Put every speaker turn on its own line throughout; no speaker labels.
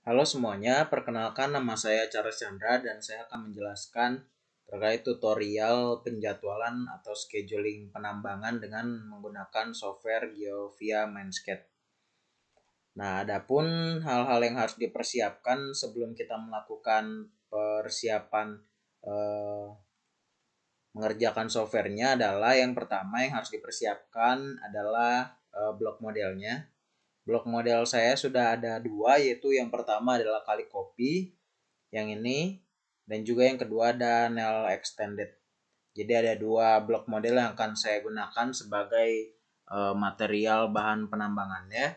Halo semuanya, perkenalkan nama saya Charles Chandra dan saya akan menjelaskan terkait tutorial penjadwalan atau scheduling penambangan dengan menggunakan software GeoVia Mindscape. Nah, adapun hal-hal yang harus dipersiapkan sebelum kita melakukan persiapan eh, mengerjakan softwarenya adalah yang pertama yang harus dipersiapkan adalah blok modelnya. Blok model saya sudah ada dua, yaitu yang pertama adalah kali copy, yang ini, dan juga yang kedua ada nail extended. Jadi ada dua blok model yang akan saya gunakan sebagai material bahan penambangannya.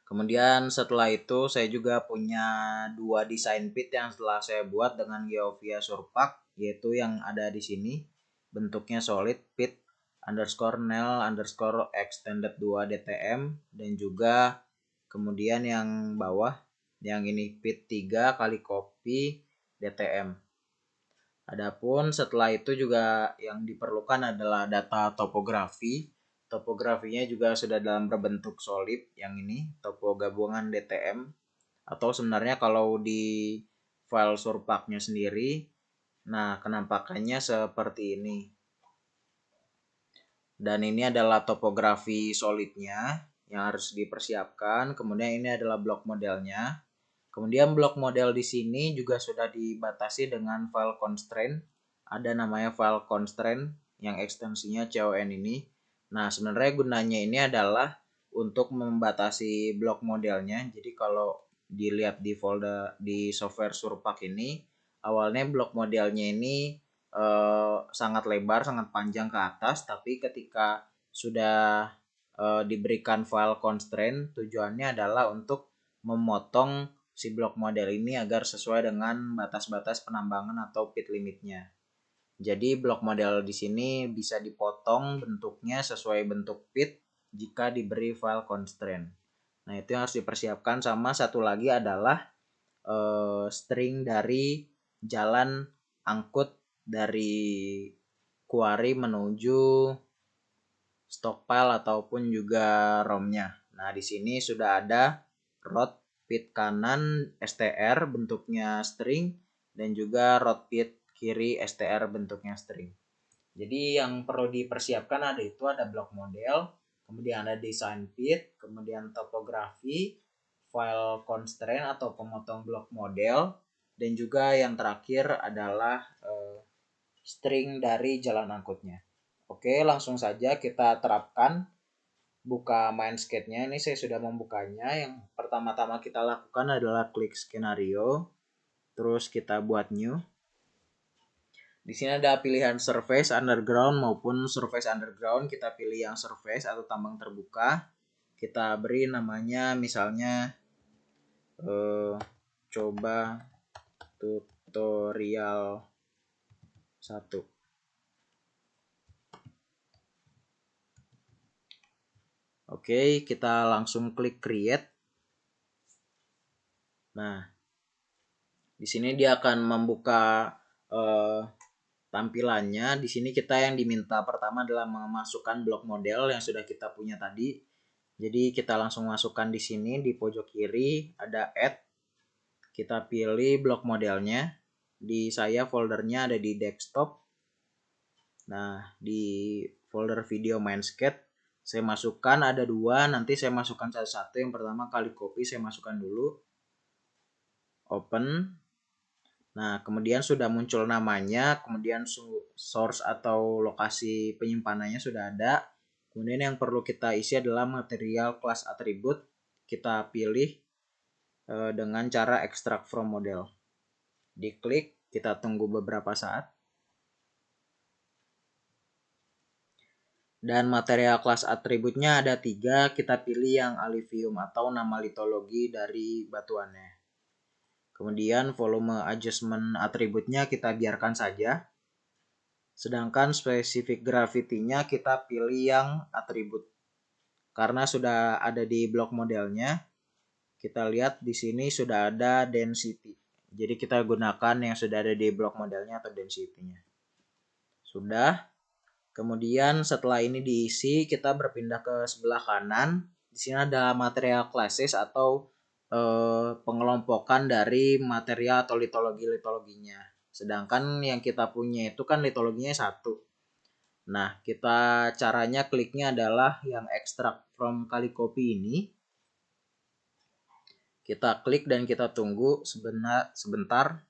Kemudian setelah itu saya juga punya dua desain pit yang setelah saya buat dengan GeoVia Surpak, yaitu yang ada di sini bentuknya solid pit underscore nail underscore extended 2 DTM, dan juga kemudian yang bawah yang ini pit 3 kali copy DTM. Adapun setelah itu juga yang diperlukan adalah data topografi. Topografinya juga sudah dalam berbentuk solid, yang ini topo gabungan DTM, atau sebenarnya kalau di file surpaknya sendiri, nah kenampakannya seperti ini. Dan ini adalah topografi solidnya yang harus dipersiapkan. Kemudian ini adalah blok modelnya. Kemudian blok model di sini juga sudah dibatasi dengan file constraint. Ada namanya file constraint yang ekstensinya CON ini. Nah, sebenarnya gunanya ini adalah untuk membatasi blok modelnya. Jadi kalau dilihat di folder di software Surpak ini, awalnya blok modelnya ini sangat lebar, sangat panjang ke atas, tapi ketika sudah diberikan file constraint, tujuannya adalah untuk memotong si blok model ini agar sesuai dengan batas-batas penambangan atau pit limitnya. Jadi blok model di sini bisa dipotong bentuknya sesuai bentuk pit jika diberi file constraint. Nah, itu yang harus dipersiapkan. Sama satu lagi adalah string dari jalan angkut dari quarry menuju stockpile ataupun juga ROM-nya. Nah, di sini sudah ada road pit kanan STR bentuknya string dan juga road pit kiri STR bentuknya string. Jadi yang perlu dipersiapkan ada blok model, kemudian ada design pit, kemudian topografi, file constraint atau pemotong blok model, dan juga yang terakhir adalah string dari jalan angkutnya. Oke, langsung saja kita terapkan. Buka Mindscape-nya. Ini saya sudah membukanya. Yang pertama-tama kita lakukan adalah klik skenario, terus kita buat new. Di sini ada pilihan surface underground maupun surface underground. Kita pilih yang surface atau tambang terbuka. Kita beri namanya misalnya coba tutorial 1. Oke, kita langsung klik create. Nah, di sini dia akan membuka tampilannya. Di sini kita yang diminta pertama adalah memasukkan blok model yang sudah kita punya tadi. Jadi kita langsung masukkan di sini di pojok kiri ada add. Kita pilih blok modelnya. Di saya foldernya ada di desktop. Nah, di folder video Mindscape saya masukkan ada dua, nanti saya masukkan satu-satu. Yang pertama kali copy saya masukkan dulu. Open. Nah, kemudian sudah muncul namanya, kemudian source atau lokasi penyimpanannya sudah ada. Kemudian yang perlu kita isi adalah material kelas atribut. Kita pilih dengan cara extract from model. Diklik, kita tunggu beberapa saat. Dan material kelas atributnya ada 3, kita pilih yang alluvium atau nama litologi dari batuannya. Kemudian volume adjustment atributnya kita biarkan saja. Sedangkan spesifik gravity-nya kita pilih yang atribut. Karena sudah ada di blok modelnya, kita lihat di sini sudah ada density. Jadi kita gunakan yang sudah ada di blok modelnya atau density-nya. Sudah. Kemudian setelah ini diisi, kita berpindah ke sebelah kanan. Di sini ada material classes atau pengelompokan dari material atau litologinya. Sedangkan yang kita punya itu kan litologinya satu. Nah, kita caranya kliknya adalah yang extract from copy ini. Kita klik dan kita tunggu sebentar.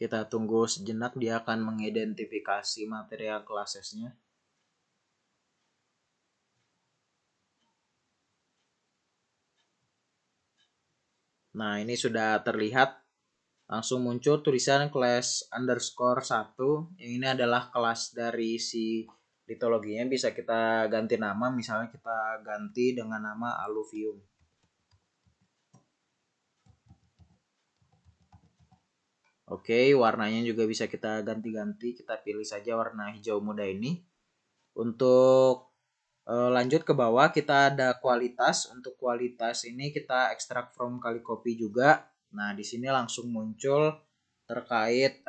Kita tunggu sejenak, dia akan mengidentifikasi material classesnya. Nah, ini sudah terlihat langsung muncul tulisan class underscore 1. Ini adalah kelas dari si litologinya. Bisa kita ganti nama, misalnya kita ganti dengan nama alluvium. Oke, warnanya juga bisa kita ganti-ganti. Kita pilih saja warna hijau muda ini. Untuk lanjut ke bawah, kita ada kualitas. Untuk kualitas ini kita extract from copy juga. Nah, di sini langsung muncul terkait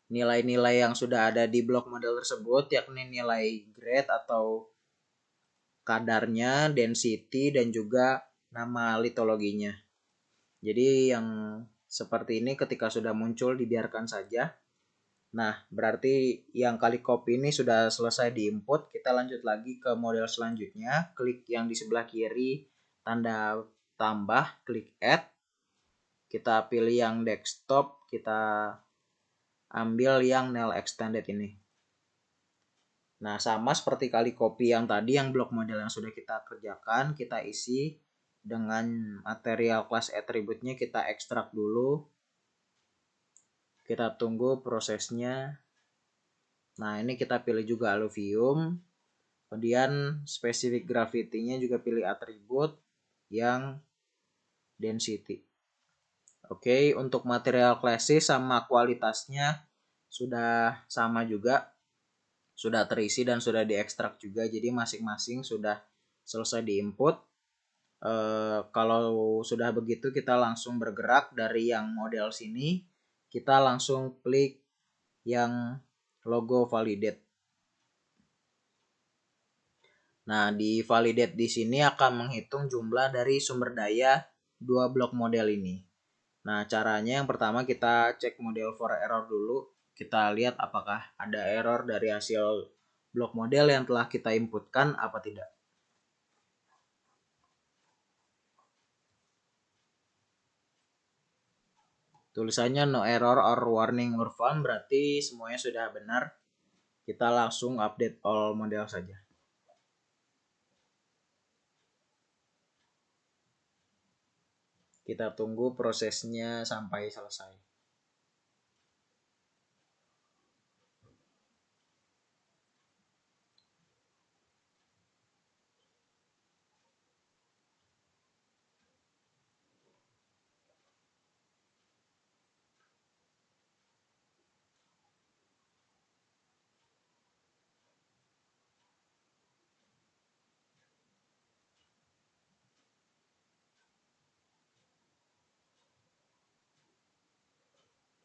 nilai-nilai yang sudah ada di blok model tersebut, yakni nilai grade atau kadarnya, density, dan juga nama litologinya. Jadi yang seperti ini ketika sudah muncul dibiarkan saja. Nah, berarti yang copy ini sudah selesai diinput. Kita lanjut lagi ke model selanjutnya. Klik yang di sebelah kiri, tanda tambah, klik add. Kita pilih yang desktop, kita ambil yang nail extended ini. Nah, sama seperti copy yang tadi, yang blok model yang sudah kita kerjakan, kita isi dengan material class attribute-nya, kita ekstrak dulu. Kita tunggu prosesnya. Nah, ini kita pilih juga alluvium. Kemudian specific gravity-nya juga pilih atribut yang density. Oke, untuk material classes sama kualitasnya sudah sama juga. Sudah terisi dan sudah diekstrak juga. Jadi masing-masing sudah selesai diinput. Kalau sudah begitu, kita langsung bergerak dari yang model sini. Kita langsung klik yang logo validate. Nah, di validate di sini akan menghitung jumlah dari sumber daya dua blok model ini. Nah, caranya yang pertama kita cek model for error dulu. Kita lihat apakah ada error dari hasil blok model yang telah kita inputkan apa tidak. Tulisannya no error or warning were found, berarti semuanya sudah benar. Kita langsung update all model saja. Kita tunggu prosesnya sampai selesai.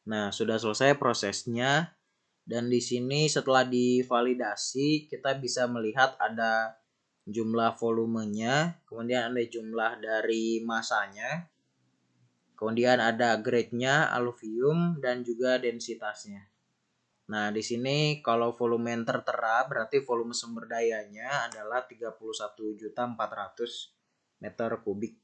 Nah, sudah selesai prosesnya. Dan di sini setelah divalidasi, kita bisa melihat ada jumlah volumenya, kemudian ada jumlah dari masanya, kemudian ada grade-nya, alluvium, dan juga densitasnya. Nah, di sini kalau volume yang tertera berarti volume sumber dayanya adalah 31.400 meter kubik.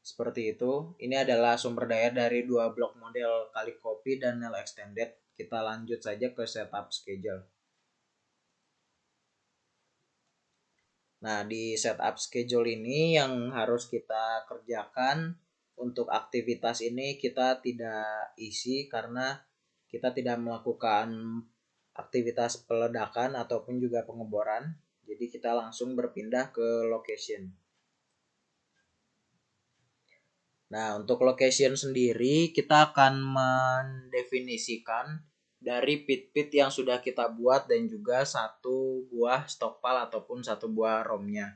Seperti itu. Ini adalah sumber daya dari dua blok model copy dan nail extended. Kita lanjut saja ke setup schedule. Nah, di setup schedule ini yang harus kita kerjakan. Untuk aktivitas ini kita tidak isi karena kita tidak melakukan aktivitas peledakan ataupun juga pengeboran. Jadi kita langsung berpindah ke location. Nah, untuk location sendiri kita akan mendefinisikan dari pit-pit yang sudah kita buat dan juga satu buah stockpile ataupun satu buah ROM-nya.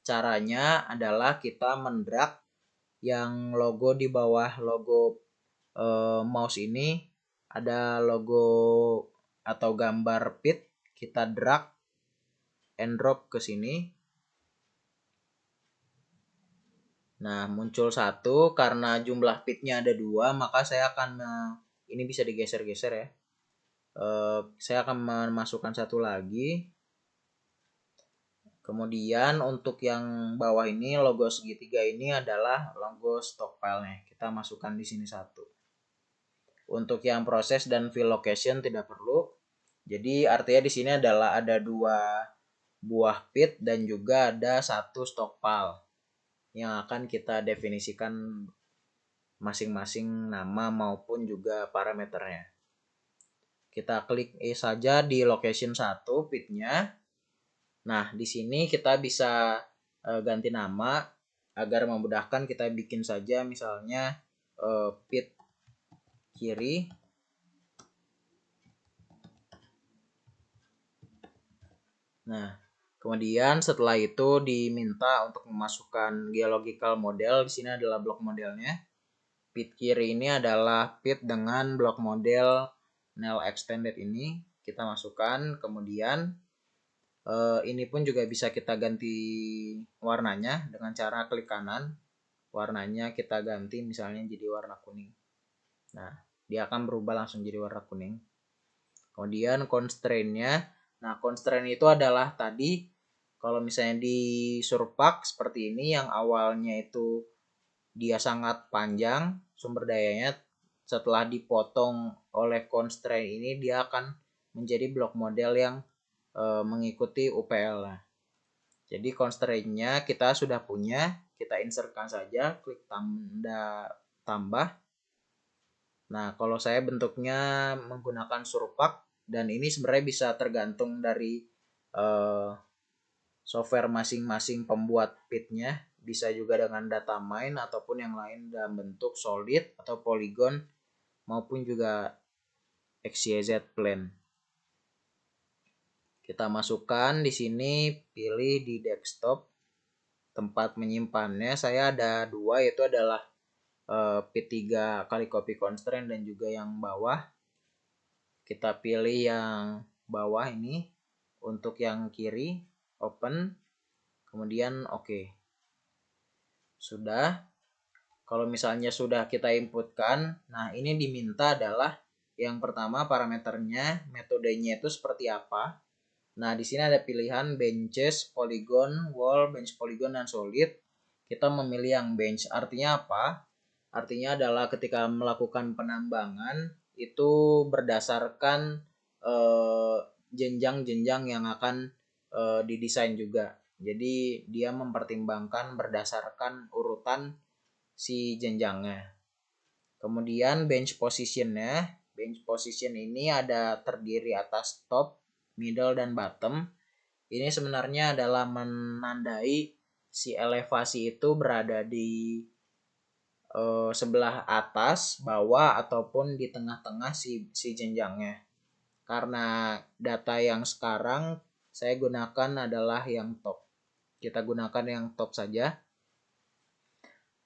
Caranya adalah kita mendrag yang logo di bawah logo mouse ini, ada logo atau gambar pit, kita drag and drop ke sini. Nah, muncul satu. Karena jumlah pitnya ada 2, maka saya akan ini bisa digeser-geser ya. Saya akan memasukkan satu lagi. Kemudian untuk yang bawah ini, logo segitiga ini adalah logo stockpile-nya. Kita masukkan di sini satu. Untuk yang proses dan fill location tidak perlu. Jadi artinya di sini adalah ada 2 buah pit dan juga ada 1 stockpile yang akan kita definisikan masing-masing nama maupun juga parameternya. Kita klik saja di location 1 pitnya. Nah, di sini kita bisa ganti nama agar memudahkan. Kita bikin saja misalnya pit kiri. Nah, kemudian setelah itu diminta untuk memasukkan geological model. Di sini adalah blok modelnya. Pit kiri ini adalah pit dengan blok model Nel extended ini. Kita masukkan. Kemudian ini pun juga bisa kita ganti warnanya dengan cara klik kanan. Warnanya kita ganti misalnya jadi warna kuning. Nah, dia akan berubah langsung jadi warna kuning. Kemudian constraint-nya. Nah, constraint itu adalah tadi kalau misalnya di surpak seperti ini yang awalnya itu dia sangat panjang sumber dayanya, setelah dipotong oleh constraint ini dia akan menjadi blok model yang mengikuti UPL. Nah, jadi constraint-nya kita sudah punya, kita insertkan saja, klik tanda tambah. Nah, kalau saya bentuknya menggunakan surpak, dan ini sebenarnya bisa tergantung dari software masing-masing pembuat pitnya. Bisa juga dengan data mine ataupun yang lain dalam bentuk solid atau polygon maupun juga XYZ plane. Kita masukkan di sini, pilih di desktop tempat menyimpannya. Saya ada 2, yaitu adalah P3 kali copy constraint dan juga yang bawah. Kita pilih yang bawah ini. Untuk yang kiri open, kemudian oke. Sudah. Kalau misalnya sudah kita inputkan, nah ini diminta adalah yang pertama parameternya, metodenya itu seperti apa. Nah, di sini ada pilihan benches, polygon, wall, bench polygon, dan solid. Kita memilih yang bench. Artinya apa? Artinya adalah ketika melakukan penambangan itu berdasarkan jenjang-jenjang yang akan didesain juga. Jadi dia mempertimbangkan berdasarkan urutan si jenjangnya. Kemudian bench positionnya. Bench position ini ada terdiri atas top, middle, dan bottom. Ini sebenarnya adalah menandai si elevasi itu berada di sebelah atas, bawah, ataupun di tengah-tengah si jenjangnya. Karena data yang sekarang saya gunakan adalah yang top. Kita gunakan yang top saja.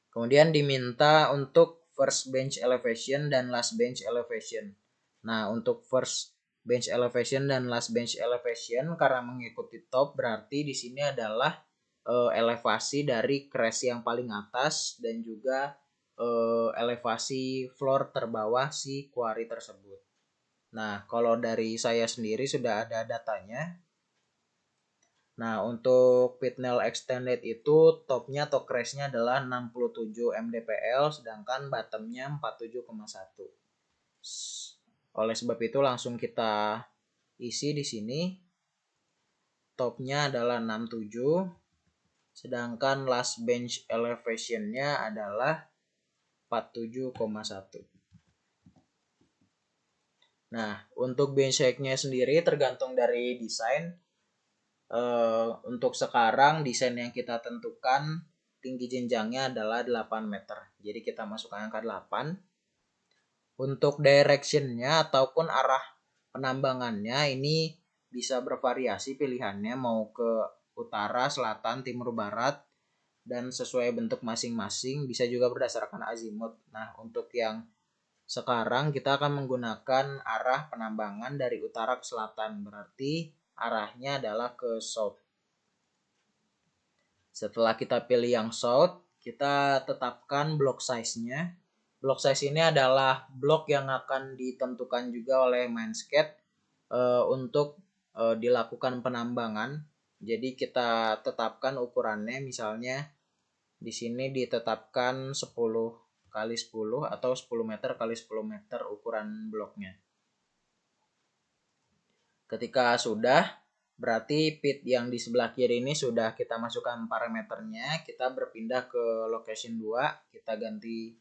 Kemudian diminta untuk first bench elevation dan last bench elevation. Nah, untuk first bench elevation dan last bench elevation karena mengikuti top berarti di sini adalah elevasi dari crash yang paling atas dan juga elevasi floor terbawah si quarry tersebut. Nah, kalau dari saya sendiri sudah ada datanya. Nah, untuk Pitnell Extended itu topnya atau crashnya adalah 67 mdpl, sedangkan bottomnya 47,1. Oleh sebab itu langsung kita isi di sini. Topnya adalah 67, sedangkan last bench elevationnya adalah 47,1. Nah, untuk bench height-nya sendiri tergantung dari desain. Untuk sekarang desain yang kita tentukan tinggi jenjangnya adalah 8 meter. Jadi kita masukkan angka 8. Untuk directionnya ataupun arah penambangannya ini bisa bervariasi pilihannya, mau ke utara, selatan, timur, barat, dan sesuai bentuk masing-masing, bisa juga berdasarkan azimut. Nah, untuk yang sekarang kita akan menggunakan arah penambangan dari utara ke selatan, berarti arahnya adalah ke south. Setelah kita pilih yang south, kita tetapkan block size-nya. Block size ini adalah blok yang akan ditentukan juga oleh Mindscape untuk dilakukan penambangan. Jadi kita tetapkan ukurannya, misalnya di sini ditetapkan 10 kali 10 atau 10 meter kali 10 meter ukuran bloknya. Ketika sudah, berarti pit yang di sebelah kiri ini sudah kita masukkan parameternya. Kita berpindah ke location 2, kita ganti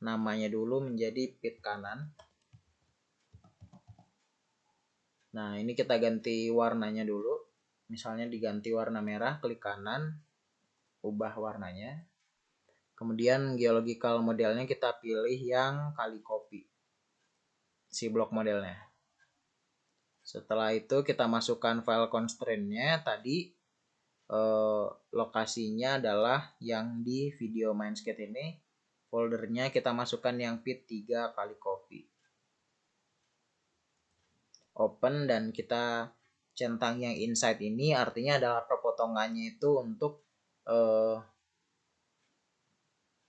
namanya dulu menjadi pit kanan. Nah, ini kita ganti warnanya dulu. Misalnya diganti warna merah, klik kanan, ubah warnanya. Kemudian geological modelnya kita pilih yang kali copy si blok modelnya. Setelah itu kita masukkan file constraint-nya. Tadi lokasinya adalah yang di video Mindscape ini. Foldernya kita masukkan yang pit 3 kali copy. Open dan kita centang yang inside ini, artinya adalah perpotongannya itu untuk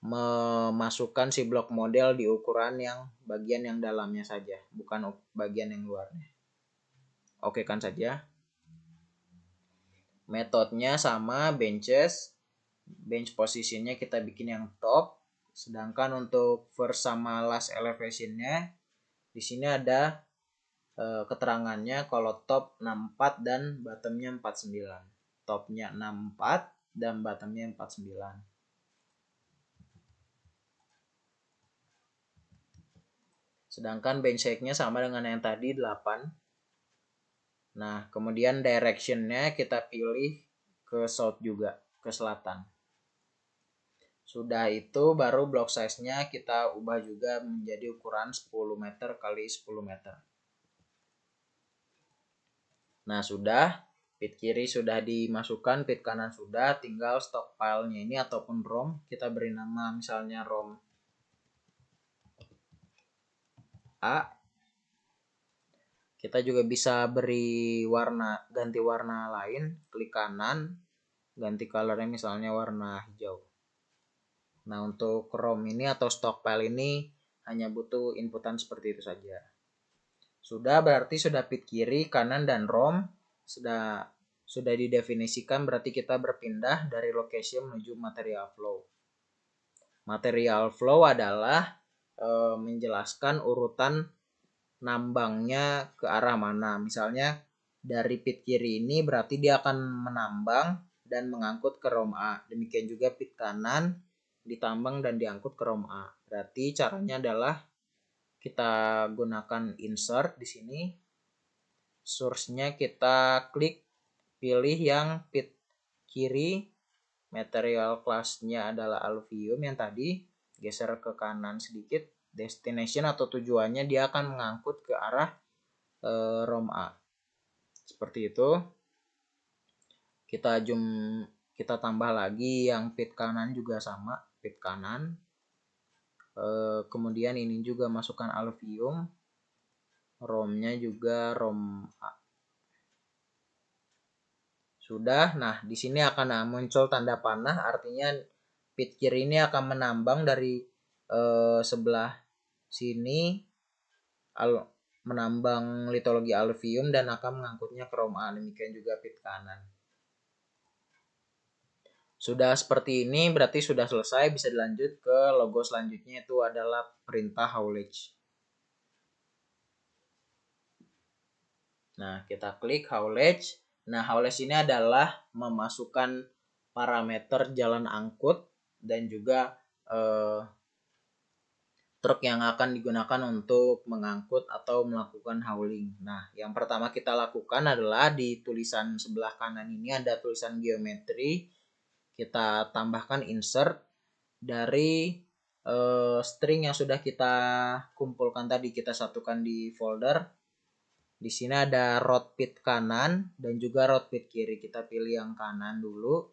memasukkan si blok model di ukuran yang bagian yang dalamnya saja, bukan bagian yang luarnya. Oke kan saja. Metodenya sama, benches. Bench positionnya kita bikin yang top. Sedangkan untuk first sama last elevationnya, di sini ada keterangannya kalau top 64 dan bottomnya 49. Topnya 64 dan bottomnya 49. Sedangkan bench height-nya sama dengan yang tadi 8. Nah, kemudian direction-nya kita pilih ke south juga, ke selatan. Sudah itu baru block size-nya kita ubah juga menjadi ukuran 10 meter kali 10 meter. Nah, sudah, pit kiri sudah dimasukkan, pit kanan sudah, tinggal stockpile-nya ini ataupun ROM, kita beri nama misalnya ROM A. Kita juga bisa beri warna, ganti warna lain, klik kanan, ganti color-nya misalnya warna hijau. Nah, untuk ROM ini atau stockpile ini hanya butuh inputan seperti itu saja. Sudah, berarti sudah pit kiri, kanan, dan ROM sudah didefinisikan, berarti kita berpindah dari location menuju material flow. Material flow adalah menjelaskan urutan nambangnya ke arah mana. Misalnya dari pit kiri ini berarti dia akan menambang dan mengangkut ke ROM A. Demikian juga pit kanan ditambang dan diangkut ke ROM A. Berarti caranya adalah kita gunakan insert di sini. Source-nya kita klik, pilih yang pit kiri, material class-nya adalah alluvium yang tadi, geser ke kanan sedikit, destination atau tujuannya dia akan mengangkut ke arah ROM A. Seperti itu. Kita tambah lagi yang pit kanan juga sama, pit kanan. Kemudian ini juga masukkan alluvium, ROM-nya juga ROM A. Sudah, nah di sini akan muncul tanda panah, artinya pit kiri ini akan menambang dari sebelah sini, menambang litologi alluvium dan akan mengangkutnya ke ROM A. Demikian juga pit kanan. Sudah seperti ini berarti sudah selesai, bisa dilanjut ke logo selanjutnya, itu adalah perintah haulage. Nah, kita klik haulage. Nah, haulage ini adalah memasukkan parameter jalan angkut dan juga truk yang akan digunakan untuk mengangkut atau melakukan hauling. Nah, yang pertama kita lakukan adalah di tulisan sebelah kanan ini ada tulisan geometri. Kita tambahkan insert dari string yang sudah kita kumpulkan tadi, kita satukan di folder. Di sini ada road pit kanan dan juga road pit kiri. Kita pilih yang kanan dulu.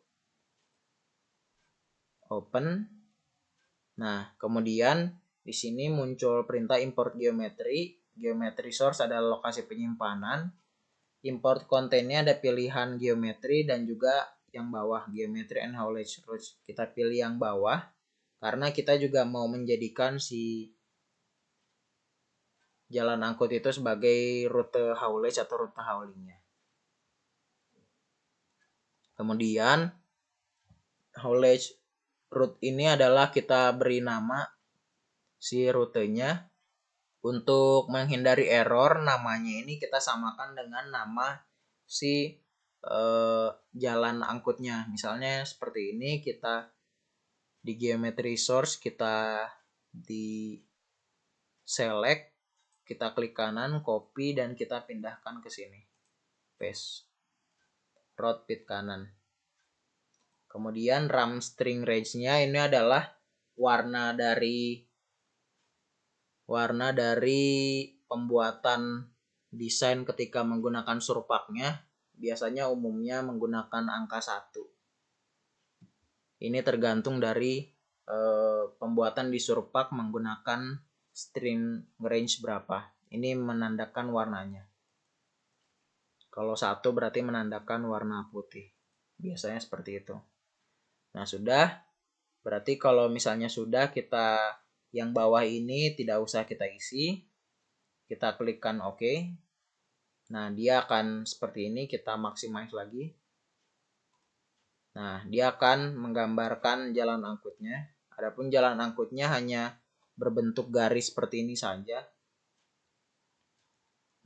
Open. Nah, kemudian di sini muncul perintah import geometry. Geometry source adalah lokasi penyimpanan. Import kontennya ada pilihan geometry dan juga yang bawah, geometry and haulage routes. Kita pilih yang bawah karena kita juga mau menjadikan si jalan angkut itu sebagai rute haulage atau rute haulingnya. Kemudian haulage route ini adalah kita beri nama si rutenya. Untuk menghindari error, namanya ini kita samakan dengan nama si jalan angkutnya. Misalnya seperti ini, kita di geometry source kita di select, kita klik kanan, copy, dan kita pindahkan ke sini, paste, road pit kanan. Kemudian ram string range-nya ini adalah warna dari pembuatan desain ketika menggunakan surpaknya. Biasanya umumnya menggunakan angka 1. Ini tergantung dari pembuatan di surpak menggunakan string range berapa. Ini menandakan warnanya. Kalau 1 berarti menandakan warna putih. Biasanya seperti itu. Nah, sudah. Berarti kalau misalnya sudah, kita yang bawah ini tidak usah kita isi. Kita klikkan OK. Nah, dia akan seperti ini. Kita maximize lagi. Nah, dia akan menggambarkan jalan angkutnya. Adapun jalan angkutnya hanya berbentuk garis seperti ini saja.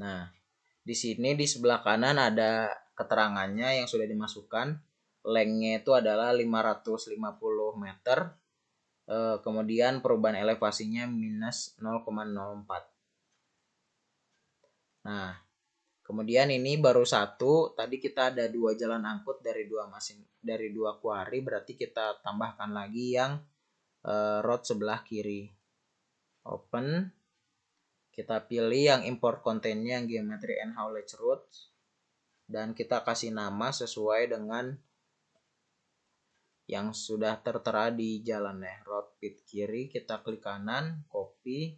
Nah, di sini di sebelah kanan ada keterangannya yang sudah dimasukkan. Lengthnya itu adalah 550 meter. Kemudian perubahan elevasinya minus 0,04. Nah, kemudian ini baru 1. Tadi kita ada 2 jalan angkut dari 2 quarry, berarti kita tambahkan lagi yang road sebelah kiri. Open. Kita pilih yang import kontennya yang geometry and haulage routes. Dan kita kasih nama sesuai dengan yang sudah tertera di jalannya. Road pit kiri, kita klik kanan, copy,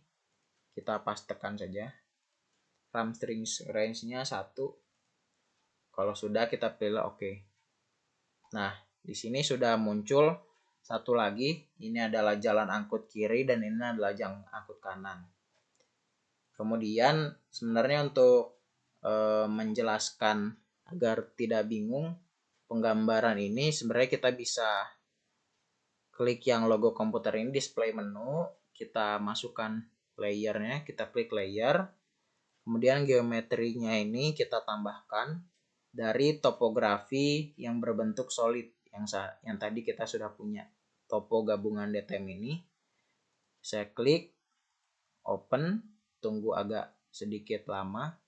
kita pastekan saja. Ram string range-nya 1. Kalau sudah, kita pilih OK. Nah, di sini sudah muncul satu lagi. Ini adalah jalan angkut kiri dan ini adalah jalan angkut kanan. Kemudian sebenarnya untuk menjelaskan agar tidak bingung penggambaran ini, sebenarnya kita bisa klik yang logo komputer ini, display menu, kita masukkan layernya, kita klik layer, kemudian geometrinya ini kita tambahkan dari topografi yang berbentuk solid yang tadi kita sudah punya, topo gabungan DTM ini. Saya klik open, tunggu agak sedikit lama.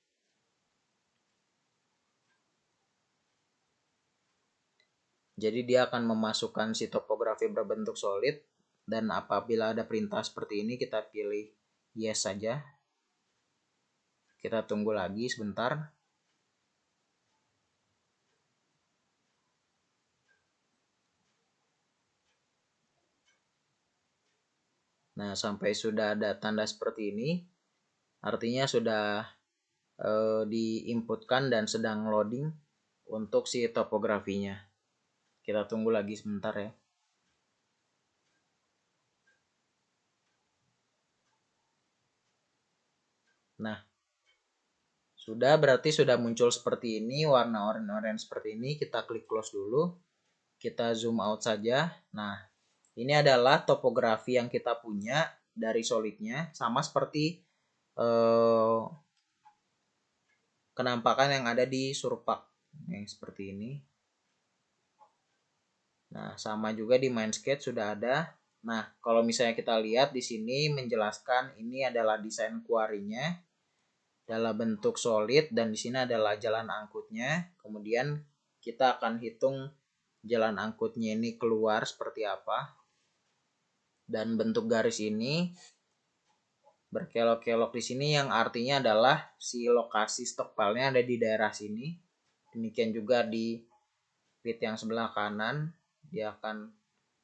Jadi dia akan memasukkan si topografi berbentuk solid, dan apabila ada perintah seperti ini kita pilih yes saja. Kita tunggu lagi sebentar. Nah, sampai sudah ada tanda seperti ini, artinya sudah diinputkan dan sedang loading untuk si topografinya. Kita tunggu lagi sebentar ya. Nah, berarti sudah muncul seperti ini, warna oranye seperti ini. Kita klik close dulu. Kita zoom out saja. Nah, ini adalah topografi yang kita punya dari solidnya, sama seperti kenampakan yang ada di surpak yang seperti ini. Nah, sama juga di Mindscape sudah ada. Nah, kalau misalnya kita lihat di sini menjelaskan ini adalah desain quarry-nya dalam bentuk solid, dan di sini adalah jalan angkutnya. Kemudian kita akan hitung jalan angkutnya ini keluar seperti apa. Dan bentuk garis ini berkelok-kelok di sini yang artinya adalah si lokasi stockpile-nya ada di daerah sini. Demikian juga di pit yang sebelah kanan, dia akan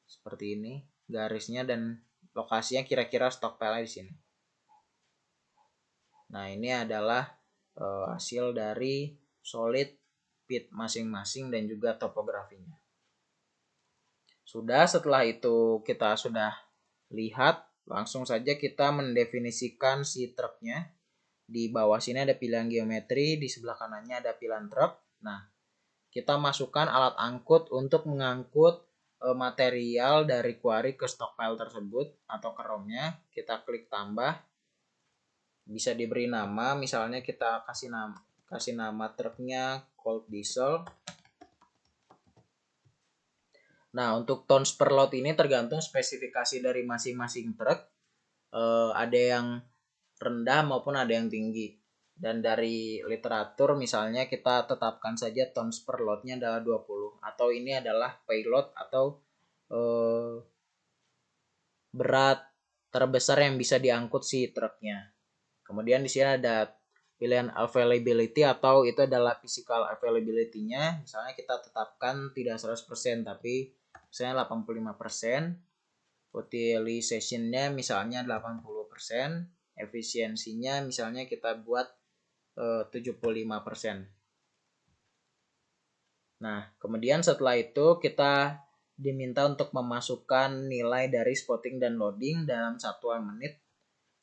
seperti ini garisnya dan lokasinya kira-kira stockpile di sini. Nah, ini adalah hasil dari solid pit masing-masing dan juga topografinya. Sudah, setelah itu kita sudah lihat, langsung saja kita mendefinisikan si truknya. Di bawah sini ada pilihan geometri, di sebelah kanannya ada pilihan truk. Nah, kita masukkan alat angkut untuk mengangkut material dari quarry ke stockpile tersebut atau ke ROM-nya. Kita klik tambah, bisa diberi nama, misalnya kita kasih nama truknya cold diesel. Nah, untuk tons per load ini tergantung spesifikasi dari masing-masing truk. Ada yang rendah maupun ada yang tinggi. Dan dari literatur misalnya kita tetapkan saja tons per load-nya adalah 20. Atau ini adalah payload atau berat terbesar yang bisa diangkut si truknya. Kemudian di sini ada pilihan availability atau itu adalah physical availability-nya. Misalnya kita tetapkan tidak 100% tapi misalnya 85%, utilization-nya misalnya 80%, efisiensinya misalnya kita buat 75%. Nah, kemudian setelah itu kita diminta untuk memasukkan nilai dari spotting dan loading dalam satuan menit.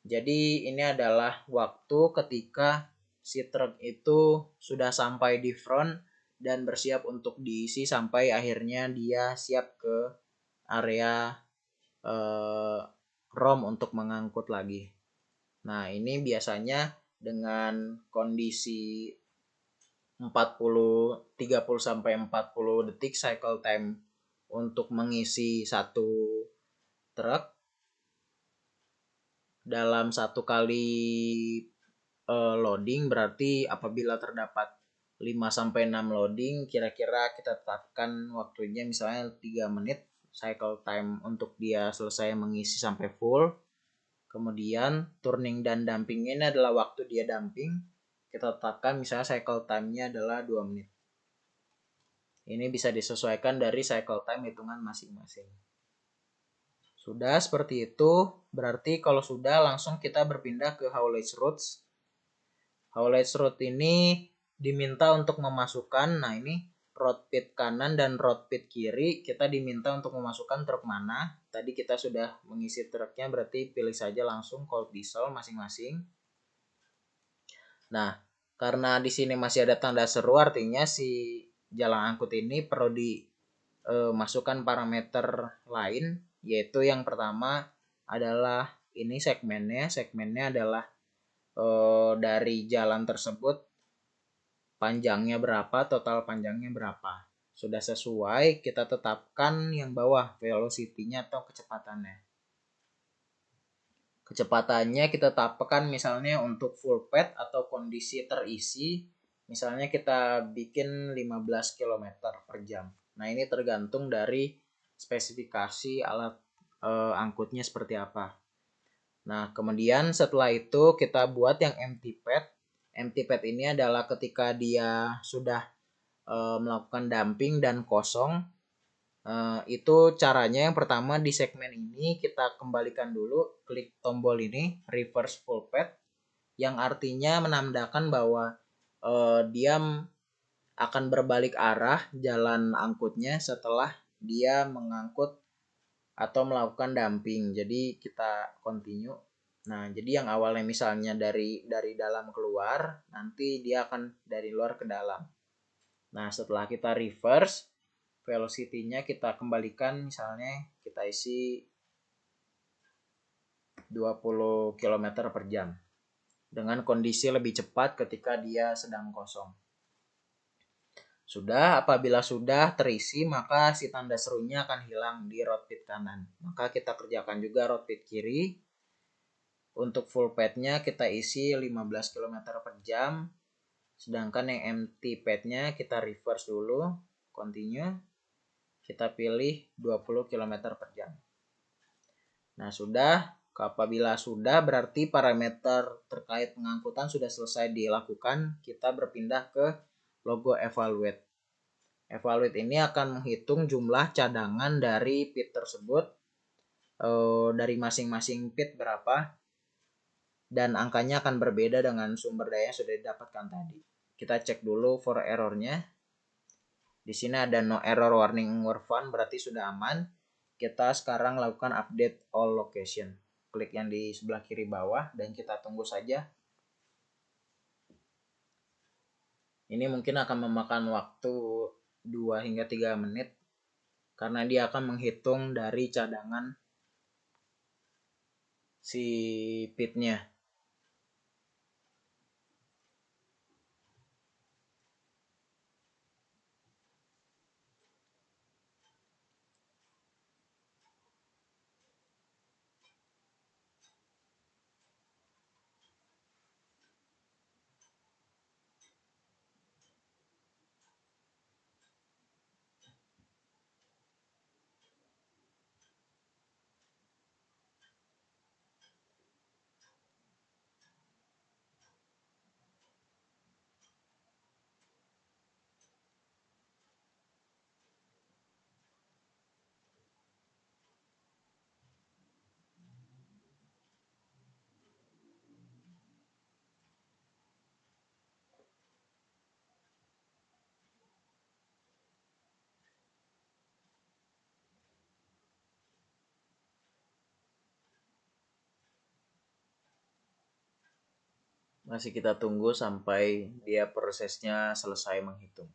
Jadi ini adalah waktu ketika si truk itu sudah sampai di front dan bersiap untuk diisi sampai akhirnya dia siap ke area ROM untuk mengangkut lagi. Nah, ini biasanya dengan kondisi 30 sampai 40 detik cycle time untuk mengisi satu truk dalam satu kali loading. Berarti apabila terdapat 5 sampai 6 loading, kira-kira kita tetapkan waktunya misalnya 3 menit cycle time untuk dia selesai mengisi sampai full. Kemudian turning dan dumping ini adalah waktu dia dumping. Kita tetapkan misalnya cycle time-nya adalah 2 menit. Ini bisa disesuaikan dari cycle time hitungan masing-masing. Sudah seperti itu, berarti kalau sudah langsung kita berpindah ke haulage routes. Haulage route ini diminta untuk memasukkan, nah ini road pit kanan dan road pit kiri, kita diminta untuk memasukkan truk mana. Tadi kita sudah mengisi truknya, berarti pilih saja langsung cold diesel masing-masing. Nah, karena di sini masih ada tanda seru, artinya si jalan angkut ini perlu dimasukkan parameter lain, yaitu yang pertama adalah ini segmennya adalah dari jalan tersebut panjangnya berapa, total panjangnya berapa. Sudah sesuai, kita tetapkan yang bawah velocity-nya atau kecepatannya. Kecepatannya kita tetapkan misalnya untuk full pad atau kondisi terisi, misalnya kita bikin 15 km per jam. Nah, ini tergantung dari spesifikasi alat angkutnya seperti apa. Nah, kemudian setelah itu kita buat yang empty pad. Empty pad ini adalah ketika dia sudah melakukan dumping dan kosong. Itu caranya yang pertama di segmen ini kita kembalikan dulu, klik tombol ini reverse full pad, yang artinya menandakan bahwa dia akan berbalik arah jalan angkutnya setelah dia mengangkut atau melakukan dumping. Jadi kita continue. Nah, jadi yang awalnya misalnya dari dalam keluar, nanti dia akan dari luar ke dalam. Nah, setelah kita reverse, velocity-nya kita kembalikan, misalnya kita isi 20 km per jam. Dengan kondisi lebih cepat ketika dia sedang kosong. Sudah, apabila sudah terisi, maka si tanda serunya akan hilang di road pit kanan. Maka kita kerjakan juga road pit kiri. Untuk full padnya kita isi 15 km per jam. Sedangkan yang empty padnya kita reverse dulu, continue. Kita pilih 20 km per jam. Nah, sudah. Apabila sudah, berarti parameter terkait pengangkutan sudah selesai dilakukan. Kita berpindah ke logo evaluate. Evaluate ini akan menghitung jumlah cadangan dari pit tersebut, dari masing-masing pit berapa, dan angkanya akan berbeda dengan sumber daya yang sudah didapatkan tadi. Kita cek dulu for errornya. Di sini ada no error warning were found, berarti sudah aman. Kita sekarang lakukan update all location. Klik yang di sebelah kiri bawah dan kita tunggu saja. Ini mungkin akan memakan waktu 2 hingga 3 menit karena dia akan menghitung dari cadangan si pitnya. Masih kita tunggu sampai dia prosesnya selesai menghitung.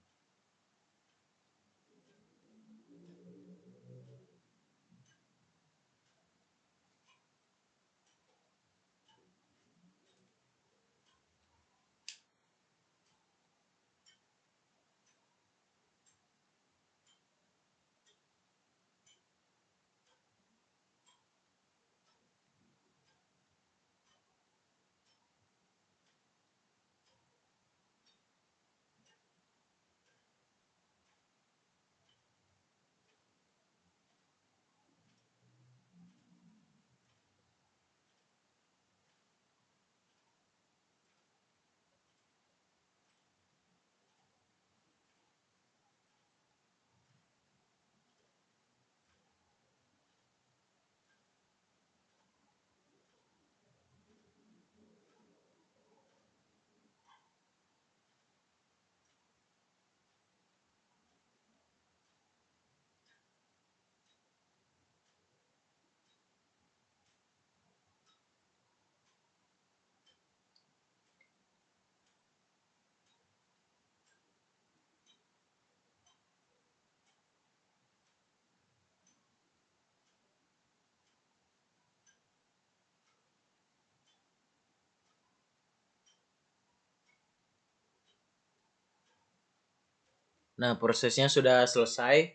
Nah, prosesnya sudah selesai.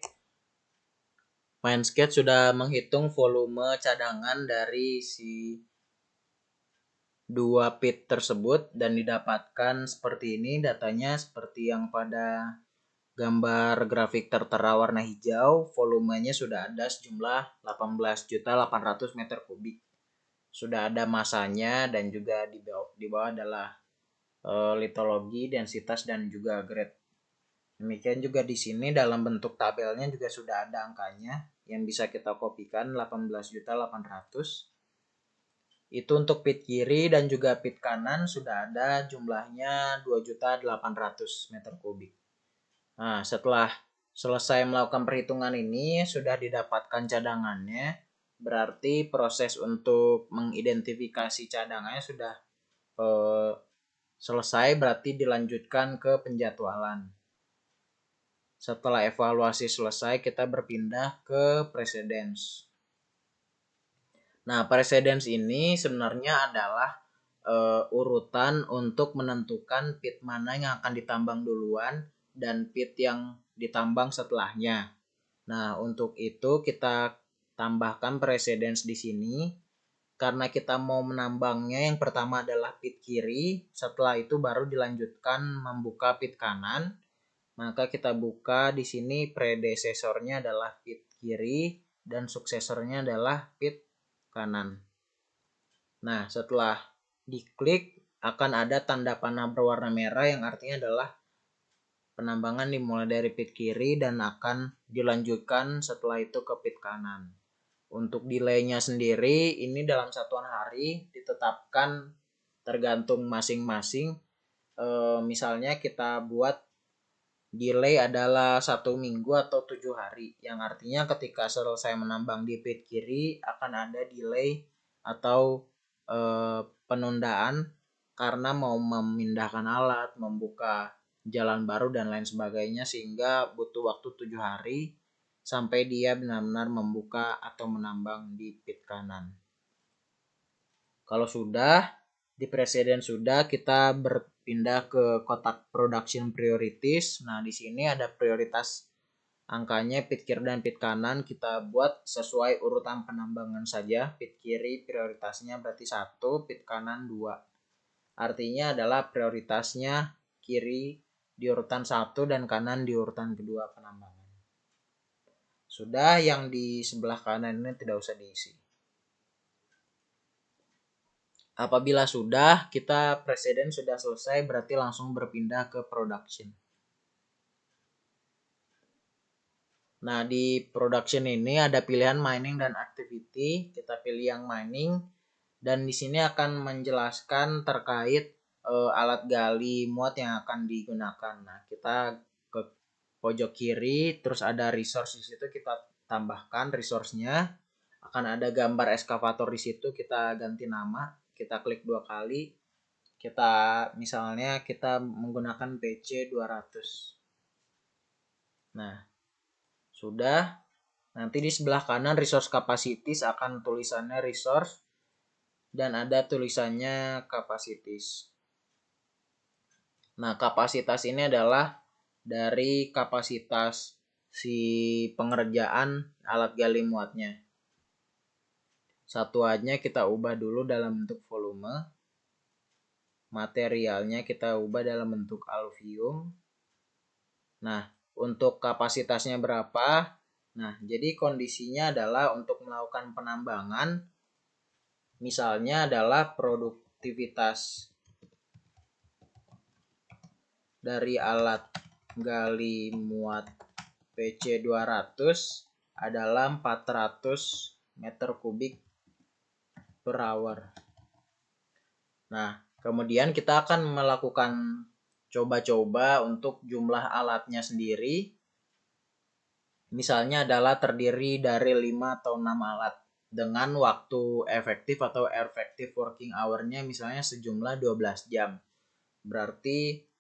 Mindsketch sudah menghitung volume cadangan dari si 2 pit tersebut dan didapatkan seperti ini. Datanya seperti yang pada gambar grafik tertera warna hijau. Volumenya sudah ada sejumlah 18.800 meter kubik. Sudah ada masanya dan juga di bawah adalah litologi, densitas, dan juga grade. Demikian juga di sini dalam bentuk tabelnya juga sudah ada angkanya yang bisa kita kopikan, 18.800. Itu untuk pit kiri dan juga pit kanan sudah ada jumlahnya 2.800 meter kubik. Nah, setelah selesai melakukan perhitungan ini sudah didapatkan cadangannya, berarti proses untuk mengidentifikasi cadangannya sudah selesai, berarti dilanjutkan ke penjadwalan. Setelah evaluasi selesai, kita berpindah ke precedence. Nah, precedence ini sebenarnya adalah urutan untuk menentukan pit mana yang akan ditambang duluan dan pit yang ditambang setelahnya. Nah, untuk itu kita tambahkan precedence di sini. Karena kita mau menambangnya, yang pertama adalah pit kiri, setelah itu baru dilanjutkan membuka pit kanan. Maka kita buka di sini, predesesornya adalah pit kiri dan suksesornya adalah pit kanan. Nah, setelah diklik akan ada tanda panah berwarna merah yang artinya adalah penambangan dimulai dari pit kiri dan akan dilanjutkan setelah itu ke pit kanan. Untuk delaynya sendiri ini dalam satuan hari ditetapkan tergantung masing-masing. Misalnya kita buat delay adalah 1 minggu atau 7 hari, yang artinya ketika selesai menambang di pit kiri akan ada delay atau penundaan karena mau memindahkan alat, membuka jalan baru dan lain sebagainya, sehingga butuh waktu 7 hari sampai dia benar-benar membuka atau menambang di pit kanan. Kalau sudah di presiden sudah, kita berpindah ke kotak production priorities. Nah, di sini ada prioritas angkanya pit kiri dan pit kanan kita buat sesuai urutan penambangan saja. Pit kiri prioritasnya berarti 1, pit kanan 2. Artinya adalah prioritasnya kiri di urutan 1 dan kanan di urutan kedua penambangan. Sudah, yang di sebelah kanan ini tidak usah diisi. Apabila sudah, kita presiden sudah selesai, berarti langsung berpindah ke production. Nah, di production ini ada pilihan mining dan activity. Kita pilih yang mining dan di sini akan menjelaskan terkait alat gali muat yang akan digunakan. Nah, kita ke pojok kiri, terus ada resource di situ, kita tambahkan resource-nya. Akan ada gambar eskavator di situ, kita ganti nama, kita klik 2 kali. Misalnya kita menggunakan PC 200. Nah, sudah. Nanti di sebelah kanan resource capacities akan tulisannya resource dan ada tulisannya capacities. Nah, kapasitas ini adalah dari kapasitas si pengerjaan alat gali muatnya. Satuannya kita ubah dulu dalam bentuk volume. Materialnya kita ubah dalam bentuk alveum. Nah, untuk kapasitasnya berapa? Nah, jadi kondisinya adalah untuk melakukan penambangan, misalnya adalah produktivitas dari alat gali muat PC 200 adalah 400 meter kubik per hour. Nah, kemudian kita akan melakukan coba-coba untuk jumlah alatnya sendiri. Misalnya adalah terdiri dari 5 atau 6 alat dengan waktu efektif atau effective working hour-nya misalnya sejumlah 12 jam. Berarti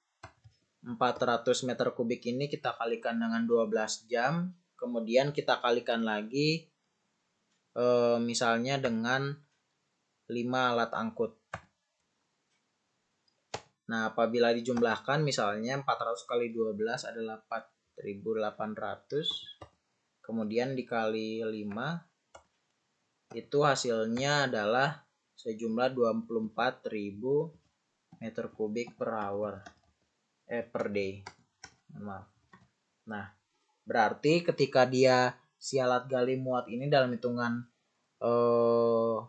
400 meter kubik ini kita kalikan dengan 12 jam, kemudian kita kalikan lagi misalnya dengan 5 alat angkut. Nah, apabila dijumlahkan misalnya 400 kali 12 adalah 4.800, kemudian dikali 5, itu hasilnya adalah sejumlah 24.000 meter kubik per hour. Per day. Maaf. Nah, berarti ketika dia si alat gali muat ini dalam hitungan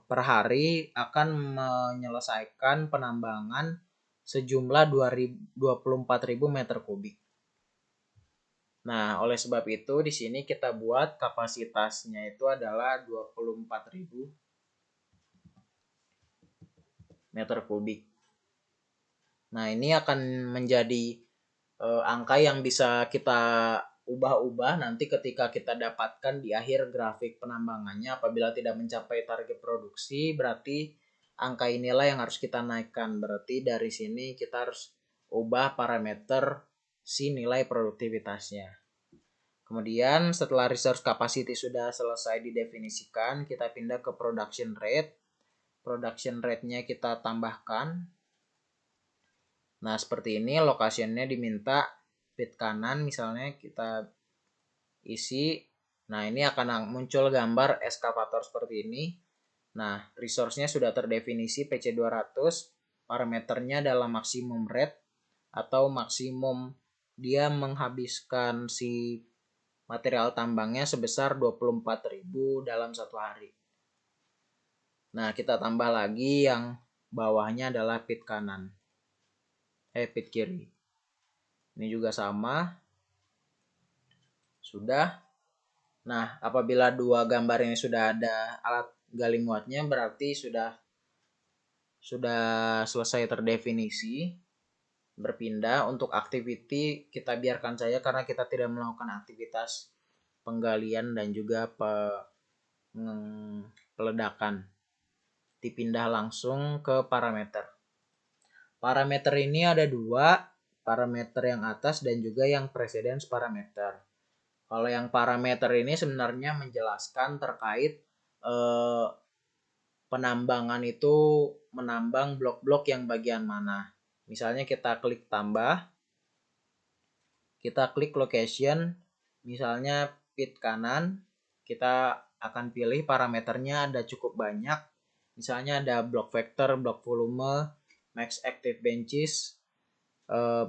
per hari akan menyelesaikan penambangan sejumlah 24.000 meter kubik. Nah, oleh sebab itu di sini kita buat kapasitasnya itu adalah 24.000 meter kubik. Nah, ini akan menjadi angka yang bisa kita ubah-ubah nanti ketika kita dapatkan di akhir grafik penambangannya. Apabila tidak mencapai target produksi, berarti angka inilah yang harus kita naikkan. Berarti dari sini kita harus ubah parameter si nilai produktivitasnya. Kemudian setelah resource capacity sudah selesai didefinisikan, kita pindah ke production rate. Production rate-nya kita tambahkan. Nah, seperti ini location-nya diminta pit kanan misalnya kita isi. Nah, ini akan muncul gambar eskavator seperti ini. Nah, resource-nya sudah terdefinisi PC 200, parameternya adalah maksimum rate atau maksimum dia menghabiskan si material tambangnya sebesar 24.000 dalam 1 hari. Nah, kita tambah lagi yang bawahnya adalah pit kanan. Pit kiri. Ini juga sama. Sudah. Nah, apabila dua gambar ini sudah ada alat gali muatnya, berarti sudah selesai terdefinisi. Berpindah untuk activity kita biarkan saja karena kita tidak melakukan aktivitas penggalian dan juga peledakan. Dipindah langsung ke parameter. Parameter ini ada dua, parameter yang atas dan juga yang precedence parameter. Kalau yang parameter ini sebenarnya menjelaskan terkait penambangan itu menambang blok-blok yang bagian mana. Misalnya kita klik tambah, kita klik location, misalnya pit kanan, kita akan pilih parameternya ada cukup banyak. Misalnya ada block vector, block volume, max active benches,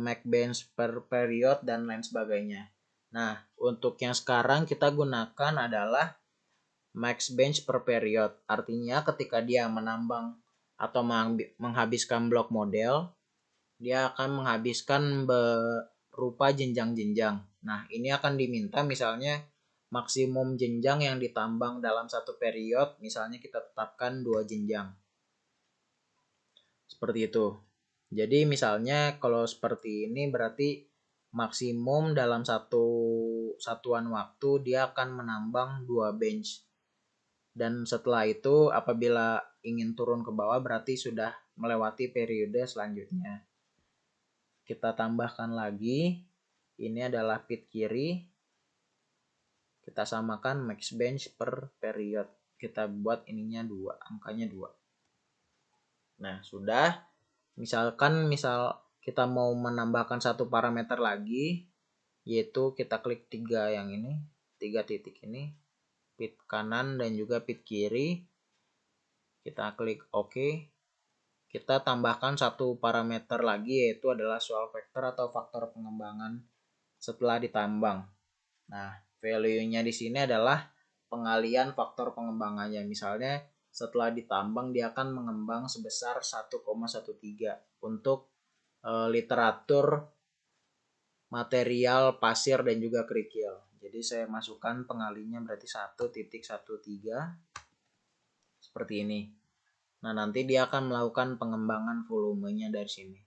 max bench per period, dan lain sebagainya. Nah, untuk yang sekarang kita gunakan adalah max bench per period. Artinya ketika dia menambang atau menghabiskan blok model, dia akan menghabiskan berupa jenjang-jenjang. Nah, ini akan diminta misalnya maksimum jenjang yang ditambang dalam satu period, misalnya kita tetapkan 2 jenjang. Seperti itu. Jadi misalnya kalau seperti ini berarti maksimum dalam satu satuan waktu dia akan menambang 2 bench. Dan setelah itu apabila ingin turun ke bawah berarti sudah melewati periode selanjutnya. Kita tambahkan lagi, ini adalah pit kiri, kita samakan max bench per period, kita buat ininya 2, angkanya 2. Nah, sudah. Misalkan kita mau menambahkan satu parameter lagi, yaitu kita klik 3 yang ini, 3 titik ini, pit kanan dan juga pit kiri, kita klik OK. Kita tambahkan satu parameter lagi, yaitu adalah swell factor atau faktor pengembangan setelah ditambang. Nah, value-nya di sini adalah pengalian faktor pengembangannya. Misalnya setelah ditambang dia akan mengembang sebesar 1,13 untuk literatur material pasir dan juga kerikil. Jadi saya masukkan pengalinya berarti 1,13 seperti ini. Nah, nanti dia akan melakukan pengembangan volumenya dari sini.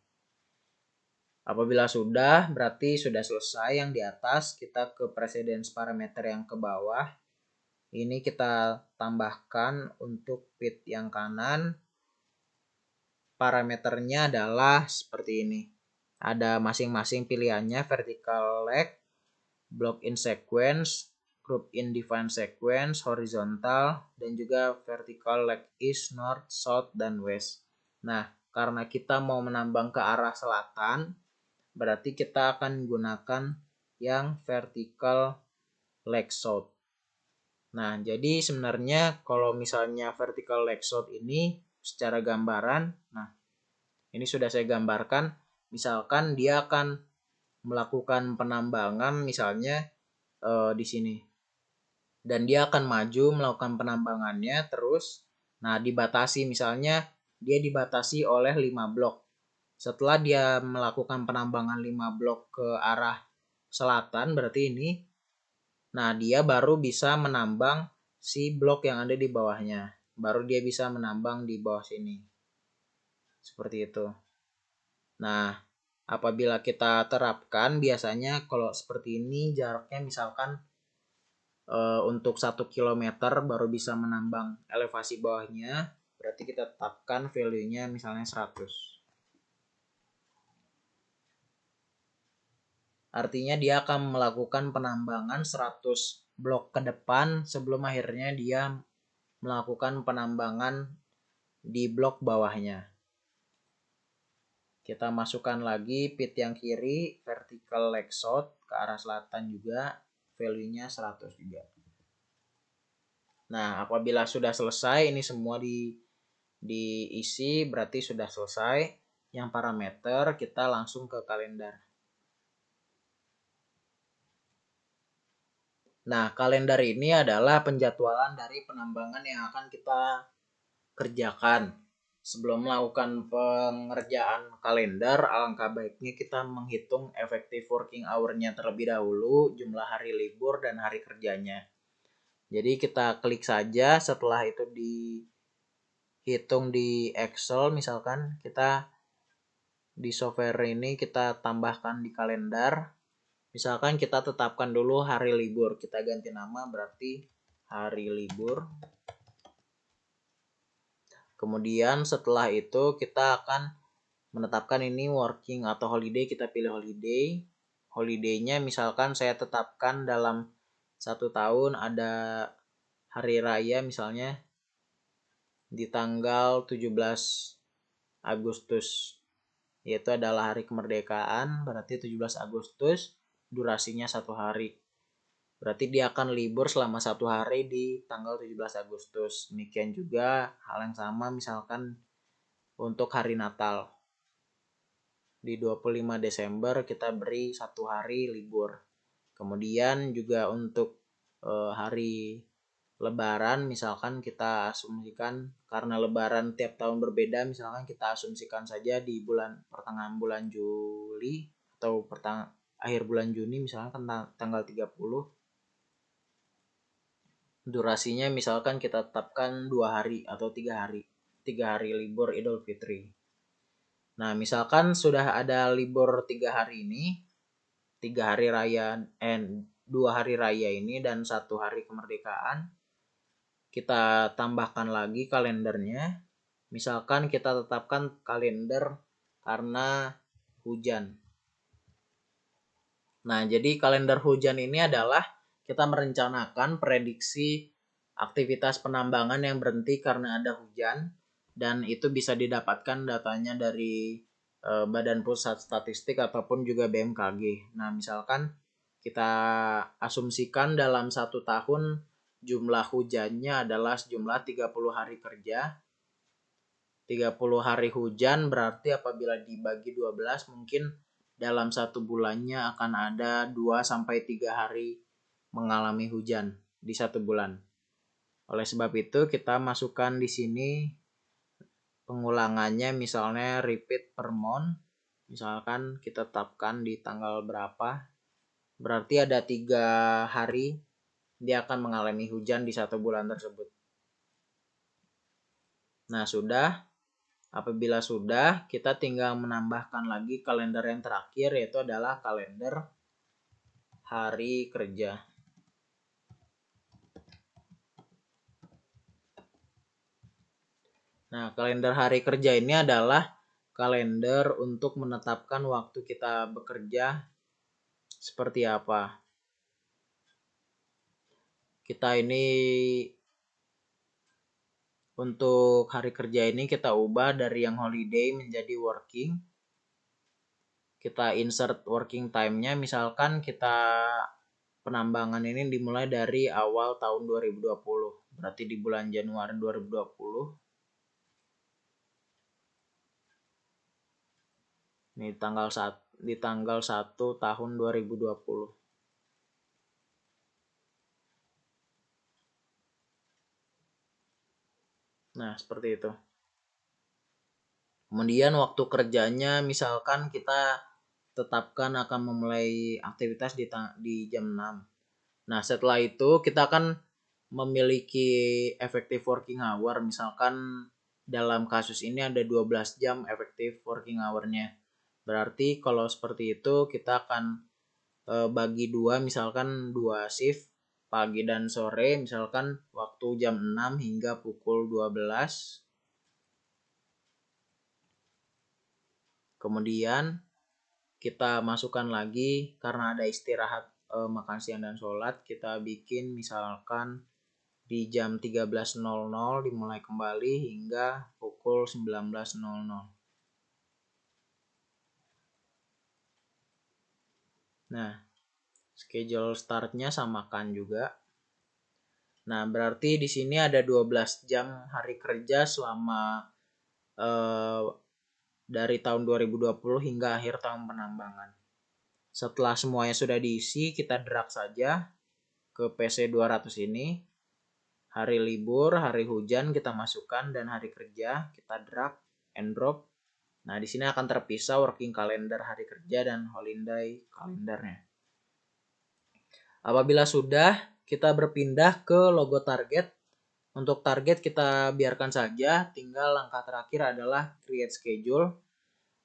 Apabila sudah, berarti sudah selesai yang di atas. Kita ke precedence parameter yang ke bawah. Ini kita tambahkan untuk pit yang kanan. Parameternya adalah seperti ini. Ada masing-masing pilihannya, vertical leg, block in sequence, group in define sequence, horizontal, dan juga vertical leg east, north, south, dan west. Nah, karena kita mau menambang ke arah selatan, berarti kita akan gunakan yang vertical leg south. Nah, jadi sebenarnya kalau misalnya vertical leg south ini secara gambaran, nah ini sudah saya gambarkan, misalkan dia akan melakukan penambangan misalnya di sini. Dan dia akan maju melakukan penambangannya terus. Nah, dibatasi misalnya dia dibatasi oleh 5 blok. Setelah dia melakukan penambangan 5 blok ke arah selatan berarti ini. Nah, dia baru bisa menambang si blok yang ada di bawahnya. Baru dia bisa menambang di bawah sini. Seperti itu. Nah, apabila kita terapkan biasanya kalau seperti ini jaraknya misalkan untuk 1 km baru bisa menambang elevasi bawahnya, berarti kita tetapkan value-nya misalnya 100. Artinya dia akan melakukan penambangan 100 blok ke depan sebelum akhirnya dia melakukan penambangan di blok bawahnya. Kita masukkan lagi pit yang kiri, vertical leg south ke arah selatan juga, value-nya 100 juga. Nah, apabila sudah selesai ini semua diisi berarti sudah selesai. Yang parameter kita langsung ke kalender. Nah, kalender ini adalah penjadwalan dari penambangan yang akan kita kerjakan. Sebelum melakukan pengerjaan kalender, alangkah baiknya kita menghitung effective working hour-nya terlebih dahulu, jumlah hari libur dan hari kerjanya. Jadi kita klik saja, setelah itu dihitung di Excel, misalkan kita di software ini kita tambahkan di kalender. Misalkan kita tetapkan dulu hari libur, kita ganti nama berarti hari libur. Kemudian setelah itu kita akan menetapkan ini working atau holiday, kita pilih holiday. Holiday-nya misalkan saya tetapkan dalam 1 tahun ada hari raya misalnya di tanggal 17 Agustus. Yaitu adalah hari kemerdekaan, berarti 17 Agustus, durasinya 1 hari. Berarti dia akan libur selama 1 hari di tanggal 17 Agustus. Demikian juga hal yang sama misalkan untuk hari Natal. Di 25 Desember kita beri 1 hari libur. Kemudian juga untuk hari Lebaran misalkan kita asumsikan karena Lebaran tiap tahun berbeda, misalkan kita asumsikan saja di pertengahan bulan Juli atau akhir bulan Juni misalkan tanggal 30. Durasinya misalkan kita tetapkan 2 hari atau 3 hari. 3 hari libur Idul Fitri. Nah, misalkan sudah ada libur 3 hari ini, 3 hari raya 2 hari raya ini dan 1 hari kemerdekaan, kita tambahkan lagi kalendernya. Misalkan kita tetapkan kalender karena hujan. Nah, jadi kalender hujan ini adalah kita merencanakan prediksi aktivitas penambangan yang berhenti karena ada hujan, dan itu bisa didapatkan datanya dari Badan Pusat Statistik ataupun juga BMKG. Nah, misalkan kita asumsikan dalam 1 tahun jumlah hujannya adalah sejumlah 30 hari kerja. 30 hari hujan berarti apabila dibagi 12 mungkin dalam 1 bulannya akan ada 2-3 hari mengalami hujan di 1 bulan. Oleh sebab itu kita masukkan di sini pengulangannya, misalnya repeat per month. Misalkan kita tetapkan di tanggal berapa. Berarti ada 3 hari dia akan mengalami hujan di 1 bulan tersebut. Nah, apabila sudah, kita tinggal menambahkan lagi kalender yang terakhir, yaitu adalah kalender hari kerja. Nah, kalender hari kerja ini adalah kalender untuk menetapkan waktu kita bekerja seperti apa. Kita ini untuk hari kerja ini kita ubah dari yang holiday menjadi working. Kita insert working time-nya, misalkan kita penambangan ini dimulai dari awal tahun 2020. Berarti di bulan Januari 2020. Ini di tanggal 1 tahun 2020. Nah, seperti itu. Kemudian waktu kerjanya misalkan kita tetapkan akan memulai aktivitas di jam 6. Nah, setelah itu kita akan memiliki effective working hour. Misalkan dalam kasus ini ada 12 jam effective working hour-nya. Berarti kalau seperti itu kita akan bagi 2, misalkan 2 shift pagi dan sore, misalkan waktu jam 6 hingga pukul 12. Kemudian kita masukkan lagi karena ada istirahat makan siang dan sholat, kita bikin misalkan di jam 13.00 dimulai kembali hingga pukul 19.00. Nah, schedule startnya samakan juga. Nah, berarti di sini ada 12 jam hari kerja selama dari tahun 2020 hingga akhir tahun penambangan. Setelah semuanya sudah diisi, kita drag saja ke PC200 ini. Hari libur, hari hujan kita masukkan, dan hari kerja kita drag and drop. Nah, di sini akan terpisah working calendar hari kerja dan holiday kalendernya. Apabila sudah, kita berpindah ke logo target. Untuk target kita biarkan saja, tinggal langkah terakhir adalah create schedule.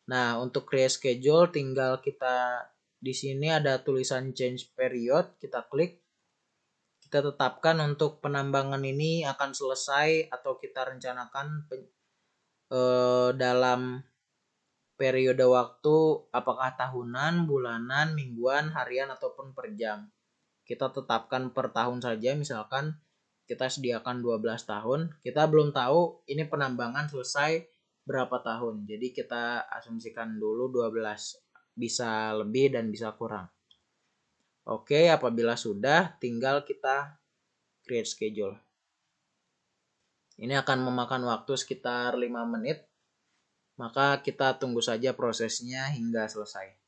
Nah, untuk create schedule tinggal kita di sini ada tulisan change period, kita klik. Kita tetapkan untuk penambangan ini akan selesai atau kita rencanakan dalam periode waktu apakah tahunan, bulanan, mingguan, harian ataupun per jam. Kita tetapkan per tahun saja, misalkan kita sediakan 12 tahun. Kita belum tahu ini penambangan selesai berapa tahun. Jadi kita asumsikan dulu 12. Bisa lebih dan bisa kurang. Oke, apabila sudah tinggal kita create schedule. Ini akan memakan waktu sekitar 5 menit. Maka kita tunggu saja prosesnya hingga selesai.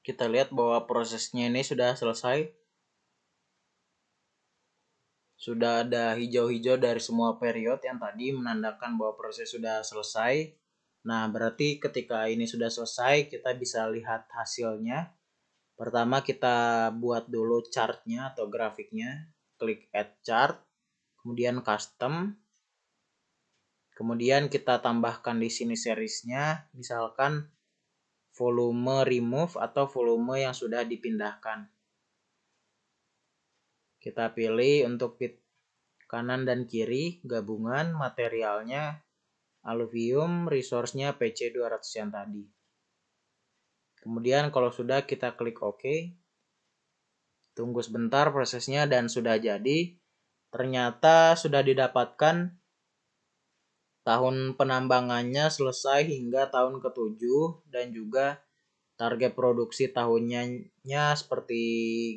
Kita lihat bahwa prosesnya ini sudah selesai. Sudah ada hijau-hijau dari semua period yang tadi menandakan bahwa proses sudah selesai. Nah, berarti ketika ini sudah selesai, kita bisa lihat hasilnya. Pertama kita buat dulu chartnya atau grafiknya. Klik add chart, kemudian custom. Kemudian kita tambahkan di sini seriesnya, misalkan volume remove atau volume yang sudah dipindahkan. Kita pilih untuk pit kanan dan kiri, gabungan materialnya aluvium, resource-nya PC200 yang tadi. Kemudian kalau sudah kita klik OK. Tunggu sebentar prosesnya dan sudah jadi. Ternyata sudah didapatkan tahun penambangannya selesai hingga tahun ke-7 dan juga target produksi tahunnya seperti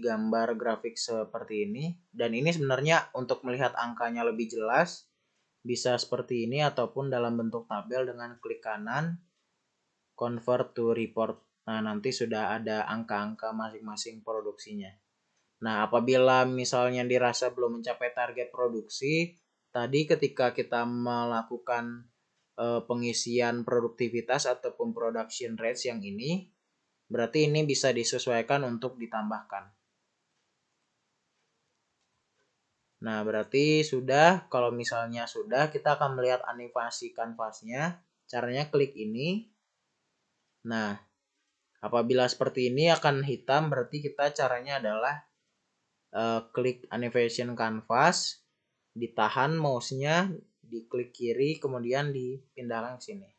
gambar grafik seperti ini. Dan ini sebenarnya untuk melihat angkanya lebih jelas bisa seperti ini ataupun dalam bentuk tabel dengan klik kanan convert to report. Nah, nanti sudah ada angka-angka masing-masing produksinya. Nah, apabila misalnya dirasa belum mencapai target produksi, tadi ketika kita melakukan pengisian produktivitas ataupun production rates yang ini, berarti ini bisa disesuaikan untuk ditambahkan. Nah, berarti sudah, kalau misalnya sudah, kita akan melihat animasi kanvasnya. Caranya klik ini. Nah, apabila seperti ini akan hitam, berarti kita caranya adalah klik animation canvas, ditahan mouse-nya, diklik kiri, kemudian dipindahkan ke sini.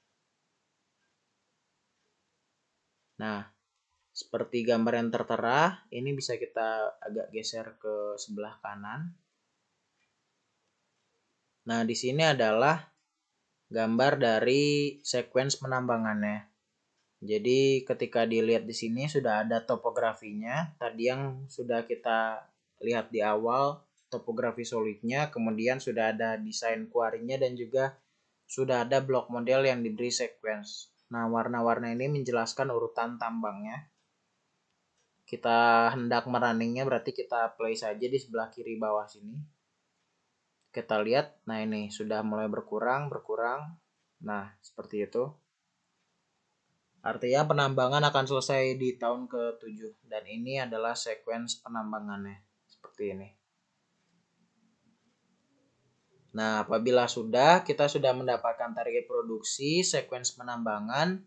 Nah, seperti gambar yang tertera, ini bisa kita agak geser ke sebelah kanan. Nah, di sini adalah gambar dari sequence penambangannya. Jadi ketika dilihat di sini sudah ada topografinya. Tadi yang sudah kita lihat di awal, topografi solidnya, kemudian sudah ada desain quarry-nya dan juga sudah ada blok model yang diberi sequence. Nah, warna-warna ini menjelaskan urutan tambangnya. Kita hendak merunningnya berarti kita play saja di sebelah kiri bawah sini. Kita lihat, nah ini sudah mulai berkurang. Nah, seperti itu. Artinya penambangan akan selesai di tahun ke-7 dan ini adalah sequence penambangannya seperti ini. Nah, apabila kita sudah mendapatkan target produksi, sequence penambangan,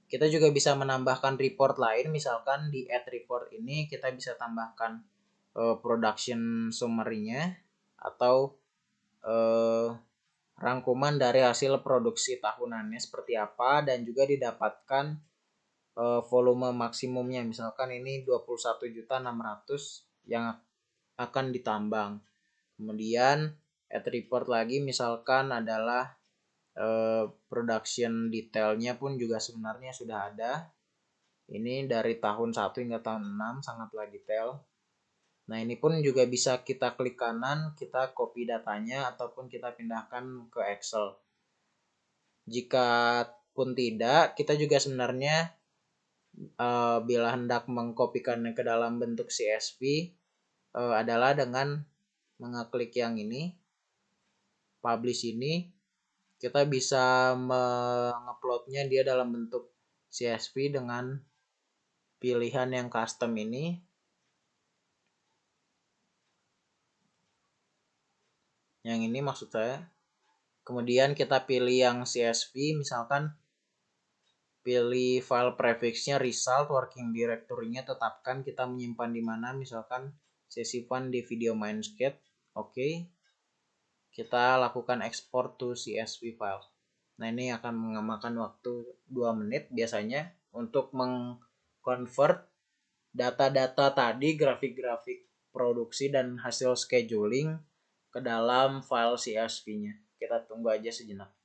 kita juga bisa menambahkan report lain. Misalkan di add report ini kita bisa tambahkan production summary-nya atau rangkuman dari hasil produksi tahunannya seperti apa dan juga didapatkan volume maksimumnya. Misalkan ini 21.600 yang akan ditambang. Kemudian add report lagi misalkan adalah production detailnya pun juga sebenarnya sudah ada. Ini dari tahun 1 hingga tahun 6 sangatlah detail. Nah, ini pun juga bisa kita klik kanan, kita copy datanya ataupun kita pindahkan ke Excel. Jika pun tidak, kita juga sebenarnya bila hendak mengkopikannya ke dalam bentuk CSV adalah dengan mengeklik yang ini, publish ini, kita bisa menguploadnya dia dalam bentuk CSV dengan pilihan yang custom ini. Yang ini maksud saya. Kemudian kita pilih yang CSV, misalkan pilih file prefixnya result, working directory-nya tetapkan kita menyimpan di mana, misalkan sesi fun di video Mindscape. Oke. Kita lakukan export to CSV file. Nah, ini akan memakan waktu 2 menit biasanya untuk mengconvert data-data tadi, grafik-grafik produksi dan hasil scheduling ke dalam file CSV-nya. Kita tunggu aja sejenak.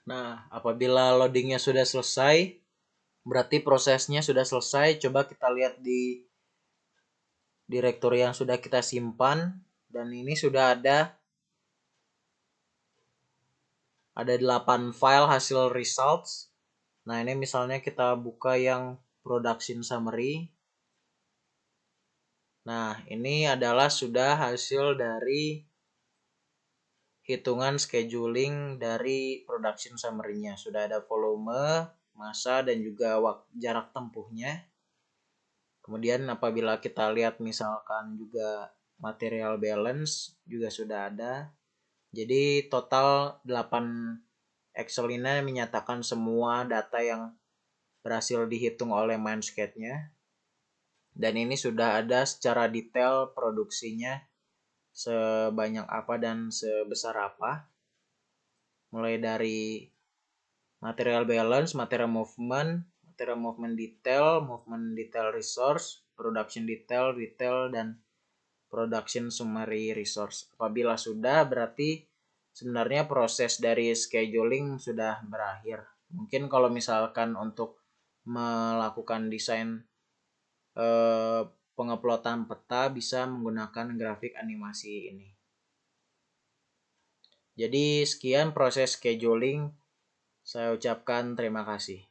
Nah, apabila loadingnya sudah selesai, berarti prosesnya sudah selesai. Coba kita lihat di direktori yang sudah kita simpan, dan ini sudah ada 8 file hasil results. Nah, ini misalnya kita buka yang production summary. Nah, ini adalah sudah hasil dari hitungan scheduling dari production summary-nya. Sudah ada volume, massa, dan juga jarak tempuhnya. Kemudian apabila kita lihat misalkan juga material balance juga sudah ada. Jadi total 8 Excel ini menyatakan semua data yang berhasil dihitung oleh Mindsketch-nya. Dan ini sudah ada secara detail produksinya sebanyak apa dan sebesar apa. Mulai dari material balance, material movement detail resource, production detail, dan production summary resource. Apabila sudah, berarti sebenarnya proses dari scheduling sudah berakhir. Mungkin kalau misalkan untuk melakukan desain penguploadan peta bisa menggunakan grafik animasi ini. Jadi sekian proses scheduling. Saya ucapkan terima kasih.